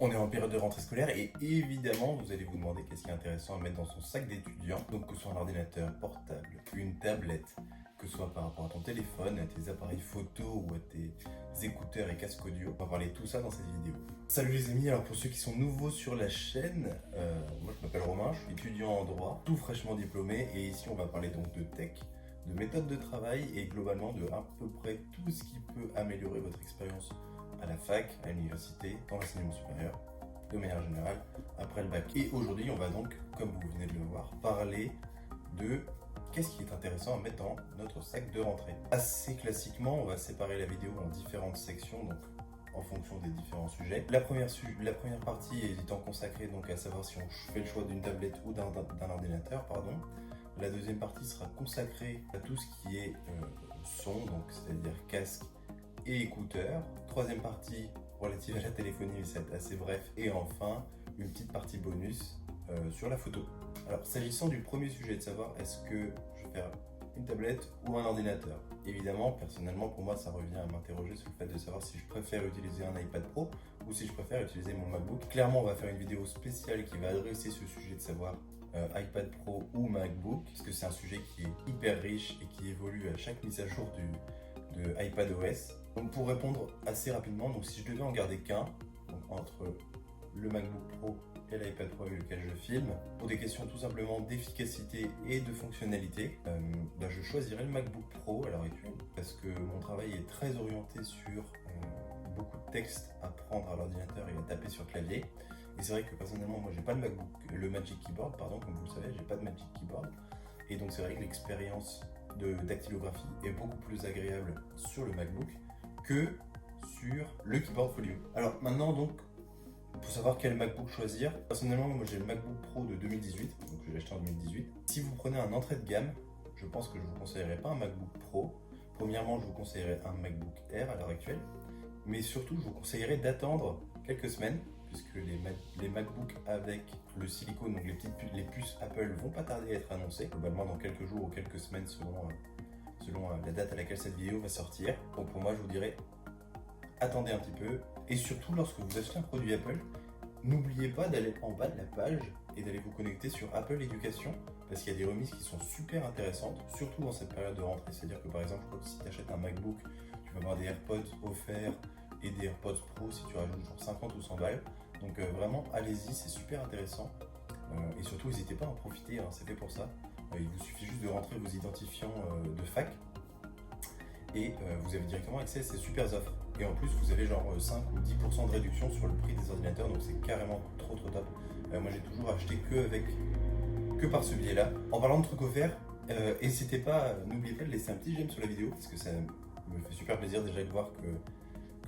On est en période de rentrée scolaire et évidemment, vous allez vous demander qu'est-ce qui est intéressant à mettre dans son sac d'étudiant. Donc que ce soit un ordinateur portable, une tablette, que ce soit par rapport à ton téléphone, à tes appareils photo ou à tes écouteurs et casques audio. On va parler de tout ça dans cette vidéo. Salut les amis, alors pour ceux qui sont nouveaux sur la chaîne, moi je m'appelle Romain, je suis étudiant en droit, tout fraîchement diplômé et ici on va parler donc de tech, de méthode de travail et globalement de à peu près tout ce qui peut améliorer votre expérience à la fac, à l'université, dans l'enseignement supérieur, de manière générale, après le bac. Et aujourd'hui, on va donc, comme vous venez de le voir, parler de qu'est-ce qui est intéressant à mettre dans notre sac de rentrée. Assez classiquement, on va séparer la vidéo en différentes sections, donc en fonction des différents sujets. La première partie étant consacrée donc à savoir si on fait le choix d'une tablette ou d'un ordinateur, pardon. La deuxième partie sera consacrée à tout ce qui est son, donc c'est-à-dire casque et écouteurs. Troisième partie relative à la téléphonie, mais c'est assez bref. Et enfin, une petite partie bonus sur la photo. Alors, s'agissant du premier sujet, de savoir est-ce que je vais faire une tablette ou un ordinateur. Évidemment, personnellement, pour moi, ça revient à m'interroger sur le fait de savoir si je préfère utiliser un iPad Pro ou si je préfère utiliser mon MacBook. Clairement, on va faire une vidéo spéciale qui va adresser ce sujet de savoir iPad Pro ou MacBook, parce que c'est un sujet qui est hyper riche et qui évolue à chaque mise à jour de iPadOS. Donc pour répondre assez rapidement, donc si je devais en garder qu'un, donc entre le MacBook Pro et l'iPad Pro avec lequel je filme, pour des questions tout simplement d'efficacité et de fonctionnalité, je choisirais le MacBook Pro à l'heure actuelle parce que mon travail est très orienté sur beaucoup de textes à prendre à l'ordinateur et à taper sur clavier. Et c'est vrai que personnellement, moi j'ai pas le Magic Keyboard, pardon, comme vous le savez, j'ai pas de Magic Keyboard. Et donc c'est vrai que l'expérience de dactylographie est beaucoup plus agréable sur le MacBook que sur le Keyboard Folio. Alors maintenant donc, pour savoir quel MacBook choisir, personnellement moi j'ai le MacBook Pro de 2018, donc je l'ai acheté en 2018. Si vous prenez un entrée de gamme, je pense que je vous conseillerais pas un MacBook Pro. Premièrement, je vous conseillerais un MacBook Air à l'heure actuelle, mais surtout je vous conseillerais d'attendre quelques semaines, puisque les MacBooks avec le silicone, donc les puces Apple, vont pas tarder à être annoncées, globalement dans quelques jours ou quelques semaines selon la date à laquelle cette vidéo va sortir. Donc pour moi, je vous dirais, attendez un petit peu. Et surtout, lorsque vous achetez un produit Apple, n'oubliez pas d'aller en bas de la page et d'aller vous connecter sur Apple Éducation, parce qu'il y a des remises qui sont super intéressantes, surtout dans cette période de rentrée. C'est-à-dire que par exemple, je crois que si tu achètes un MacBook, tu vas avoir des AirPods offerts et des AirPods Pro si tu rajoutes genre 50 ou 100 balles. Donc vraiment, allez-y, c'est super intéressant. Et surtout, n'hésitez pas à en profiter, hein, c'est fait pour ça. Il vous suffit juste de rentrer vos identifiants de fac et vous avez directement accès à ces super offres. Et en plus, vous avez genre 5 ou 10% de réduction sur le prix des ordinateurs, donc c'est carrément trop top. Moi, j'ai toujours acheté que par ce biais-là. En parlant de trucs offerts, n'hésitez pas, n'oubliez pas de laisser un petit j'aime sur la vidéo, parce que ça me fait super plaisir déjà de voir que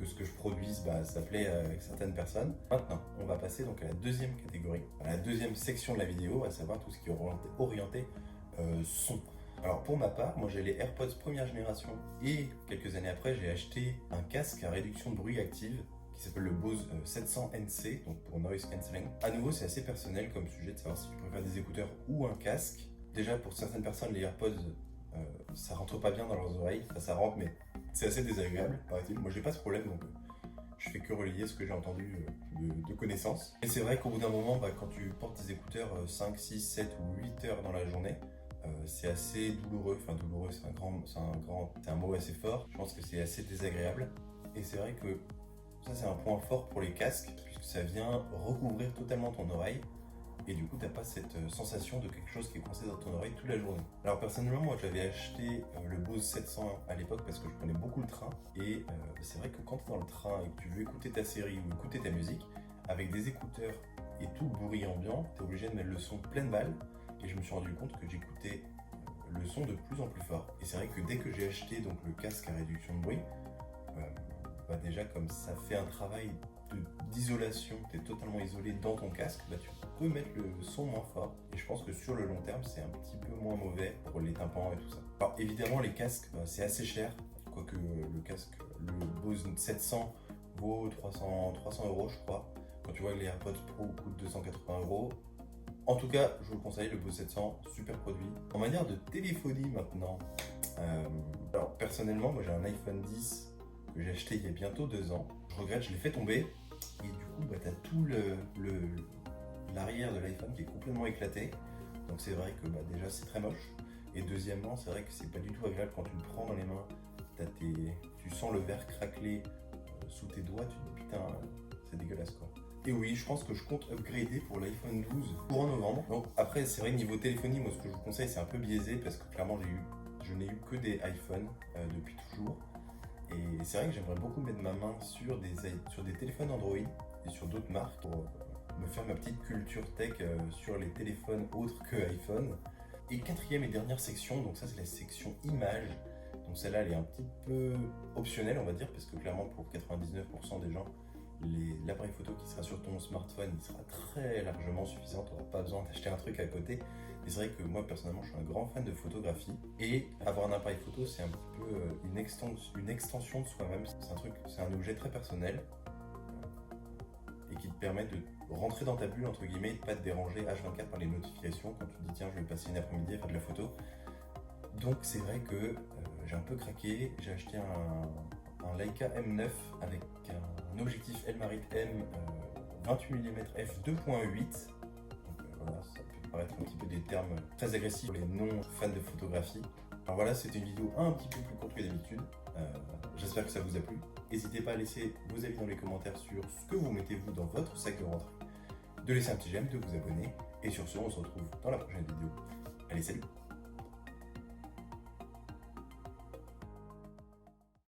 ce que je produise, ça plaît à certaines personnes. Maintenant, on va passer donc à la deuxième catégorie, à la deuxième section de la vidéo, à savoir tout ce qui est orienté son. Alors pour ma part, moi j'ai les AirPods première génération et quelques années après, j'ai acheté un casque à réduction de bruit active qui s'appelle le Bose 700NC, donc pour noise cancelling. À nouveau, c'est assez personnel comme sujet de savoir si tu préfères des écouteurs ou un casque. Déjà, pour certaines personnes, les AirPods, ça rentre pas bien dans leurs oreilles. Enfin, ça rentre, mais c'est assez désagréable, paraît-il. Moi, j'ai pas ce problème, donc je fais que relayer ce que j'ai entendu de connaissances. Et c'est vrai qu'au bout d'un moment, quand tu portes des écouteurs 5, 6, 7 ou 8 heures dans la journée, c'est assez douloureux. Enfin, douloureux, c'est un mot assez fort. Je pense que c'est assez désagréable. Et c'est vrai que ça, c'est un point fort pour les casques, puisque ça vient recouvrir totalement ton oreille. Et du coup, tu n'as pas cette sensation de quelque chose qui est coincé dans ton oreille toute la journée. Alors personnellement, moi j'avais acheté le Bose 700 à l'époque parce que je prenais beaucoup le train. Et c'est vrai que quand tu es dans le train et que tu veux écouter ta série ou écouter ta musique, avec des écouteurs et tout le bruit ambiant, tu es obligé de mettre le son pleine balle. Et je me suis rendu compte que j'écoutais le son de plus en plus fort. Et c'est vrai que dès que j'ai acheté donc, le casque à réduction de bruit, déjà comme ça fait un travail d'isolation, tu es totalement isolé dans ton casque, tu peux mettre le son moins fort. Et je pense que sur le long terme, c'est un petit peu moins mauvais pour les tympans et tout ça. Alors évidemment, les casques, c'est assez cher. Quoique le casque, le Bose 700 vaut 300 € je crois. Quand tu vois que les AirPods Pro coûtent 280 €. En tout cas, je vous le conseille, le Bose 700, super produit. En manière de téléphonie maintenant, alors personnellement, moi j'ai un iPhone 10 que j'ai acheté il y a bientôt 2 ans. Je regrette, je l'ai fait tomber. Et du coup, coup, bah, tu as tout l'arrière de l'iPhone qui est complètement éclaté. Donc c'est vrai que bah, déjà c'est très moche. Et deuxièmement, c'est vrai que c'est pas du tout agréable quand tu le prends dans les mains. Tu sens le verre craqueler sous tes doigts, tu te dis putain, c'est dégueulasse quoi. Et oui, je pense que je compte upgrader pour l'iPhone 12 courant novembre. Donc après, c'est vrai, niveau téléphonie, moi ce que je vous conseille, c'est un peu biaisé parce que clairement, je n'ai eu que des iPhones depuis toujours. Et c'est vrai que j'aimerais beaucoup mettre ma main sur des téléphones Android et sur d'autres marques pour me faire ma petite culture tech sur les téléphones autres que iPhone. Et quatrième et dernière section, donc ça c'est la section images. Donc celle-là elle est un petit peu optionnelle on va dire, parce que clairement pour 99% des gens, l'appareil photo qui sera sur ton smartphone il sera très largement suffisant, tu n'auras pas besoin d'acheter un truc à côté. Et c'est vrai que moi personnellement je suis un grand fan de photographie et avoir un appareil photo c'est un petit peu une extension de soi-même. C'est un objet très personnel et qui te permet de rentrer dans ta bulle entre guillemets et de pas te déranger H24 par les notifications quand tu te dis tiens je vais passer une après-midi à faire de la photo. Donc c'est vrai que j'ai un peu craqué, j'ai acheté un Leica M9 avec un objectif Elmarit M 28 mm f2.8. Voilà, ça peut paraître un petit peu des termes très agressifs pour les non-fans de photographie. Alors voilà, c'était une vidéo un petit peu plus courte que d'habitude. J'espère que ça vous a plu. N'hésitez pas à laisser vos avis dans les commentaires sur ce que vous mettez vous dans votre sac de rentrée, de laisser un petit j'aime, de vous abonner. Et sur ce, on se retrouve dans la prochaine vidéo. Allez, salut!